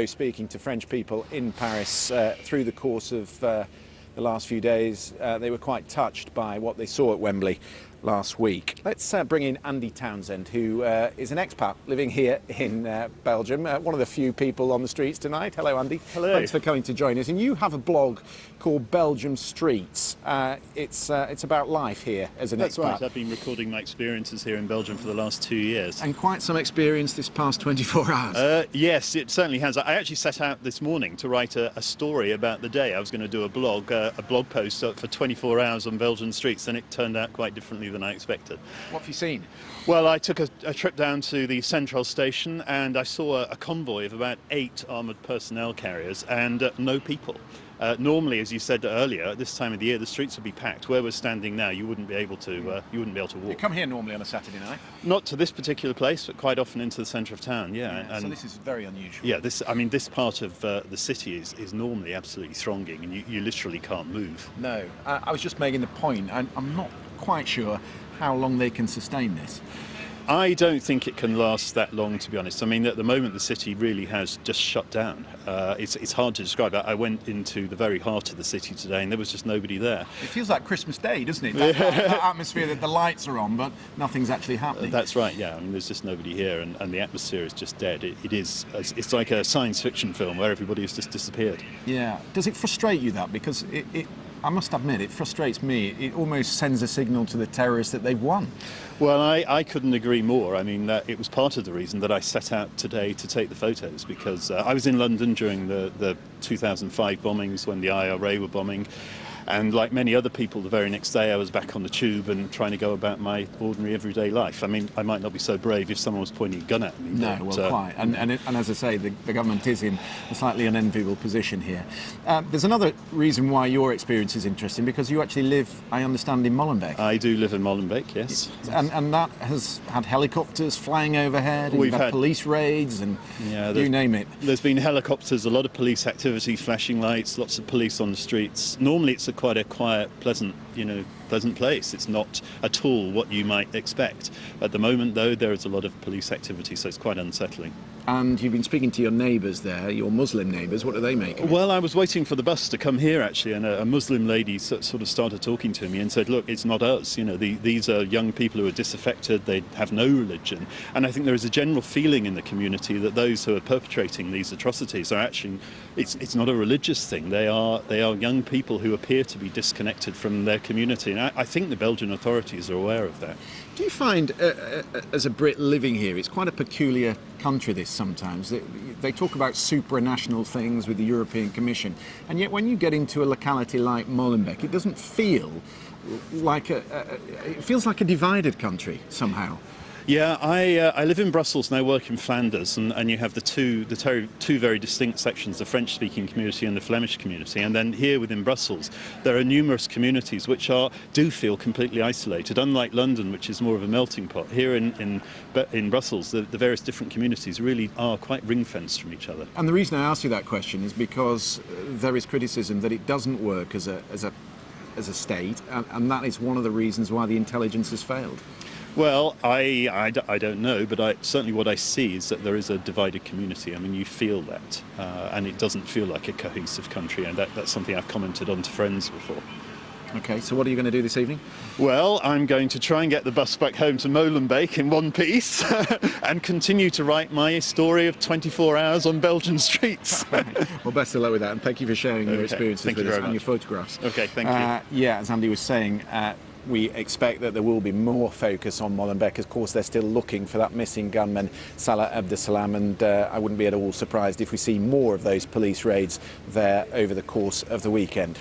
Speaking to French people in Paris through the course of the last few days, they were quite touched by what they saw at Wembley last week. Let's bring in Andy Townend, who is an expat living here in Belgium, one of the few people on the streets tonight. Hello, Andy. Hello. Thanks for coming to join us. And you have a blog called Belgium Streets. It's about life here as an expat. That's right. I've been recording my experiences here in Belgium for the last 2 years. And quite some experience this past 24 hours. Yes, it certainly has. I actually set out this morning to write a story about the day. I was going to do a blog post for 24 hours on Belgian streets, and it turned out quite differently than I expected. What have you seen? Well, I took a trip down to the Central Station and I saw a convoy of about 8 armoured personnel carriers and no people. Normally, as you said earlier, at this time of the year, the streets would be packed. Where we're standing now, you wouldn't be able to walk. You come here normally on a Saturday night? Not to this particular place, but quite often into the centre of town. Yeah. And so this is very unusual. Yeah, this part of the city is normally absolutely thronging, and you literally can't move. No, I was just making the point. I'm not quite sure how long they can sustain this. I don't think it can last that long, to be honest. I mean, at the moment, the city really has just shut down. It's hard to describe. I went into the very heart of the city today, and there was just nobody there. It feels like Christmas Day, doesn't it? That atmosphere that the lights are on, but nothing's actually happening. That's right, yeah. I mean, there's just nobody here, and the atmosphere is just dead. It's like a science fiction film where everybody has just disappeared. Yeah. Does it frustrate you, that? Because I must admit, it frustrates me. It almost sends a signal to the terrorists that they've won. Well, I couldn't agree more. I mean, it was part of the reason that I set out today to take the photos, because I was in London during the 2005 bombings when the IRA were bombing. And like many other people, the very next day I was back on the tube and trying to go about my ordinary everyday life. I mean, I might not be so brave if someone was pointing a gun at me. No, well, quite. And as I say, the government is in a slightly unenviable position here. There's another reason why your experience is interesting, because you actually live, I understand, in Molenbeek. I do live in Molenbeek, yes. And that has had helicopters flying overhead, and we've had police raids, and you name it. There's been helicopters, a lot of police activity, flashing lights, lots of police on the streets. Normally it's quite a quiet, pleasant place. It's not at all what you might expect. At the moment, though, there is a lot of police activity, so it's quite unsettling. And you've been speaking to your neighbours there, your Muslim neighbours. What do they make of it? Well, I was waiting for the bus to come here, actually, and a Muslim lady sort of started talking to me and said, look, it's not us. These are young people who are disaffected. They have no religion. And I think there is a general feeling in the community that those who are perpetrating these atrocities are actually, it's not a religious thing. They are young people who appear to be disconnected from their community. And I think the Belgian authorities are aware of that. Do you find, as a Brit living here, it's quite a peculiar country, this sometimes? They talk about supranational things with the European Commission, and yet when you get into a locality like Molenbeek, it doesn't feel like it feels like a divided country somehow. Yeah, I live in Brussels and I work in Flanders, and you have the two very distinct sections, the French-speaking community and the Flemish community. And then here within Brussels, there are numerous communities which do feel completely isolated. Unlike London, which is more of a melting pot, here in Brussels, the various different communities really are quite ring-fenced from each other. And the reason I ask you that question is because there is criticism that it doesn't work as a state, and that is one of the reasons why the intelligence has failed. Well, I don't know, but certainly what I see is that there is a divided community. I mean, you feel that, and it doesn't feel like a cohesive country, and that's something I've commented on to friends before. OK, so what are you going to do this evening? Well, I'm going to try and get the bus back home to Molenbeek in one piece and continue to write my story of 24 hours on Belgian streets. Well, best of luck with that, and thank you for sharing your experiences with us and your photographs. OK, thank you. Yeah, as Andy was saying, we expect that there will be more focus on Molenbeek. Of course, they're still looking for that missing gunman, Salah Abdeslam, and I wouldn't be at all surprised if we see more of those police raids there over the course of the weekend.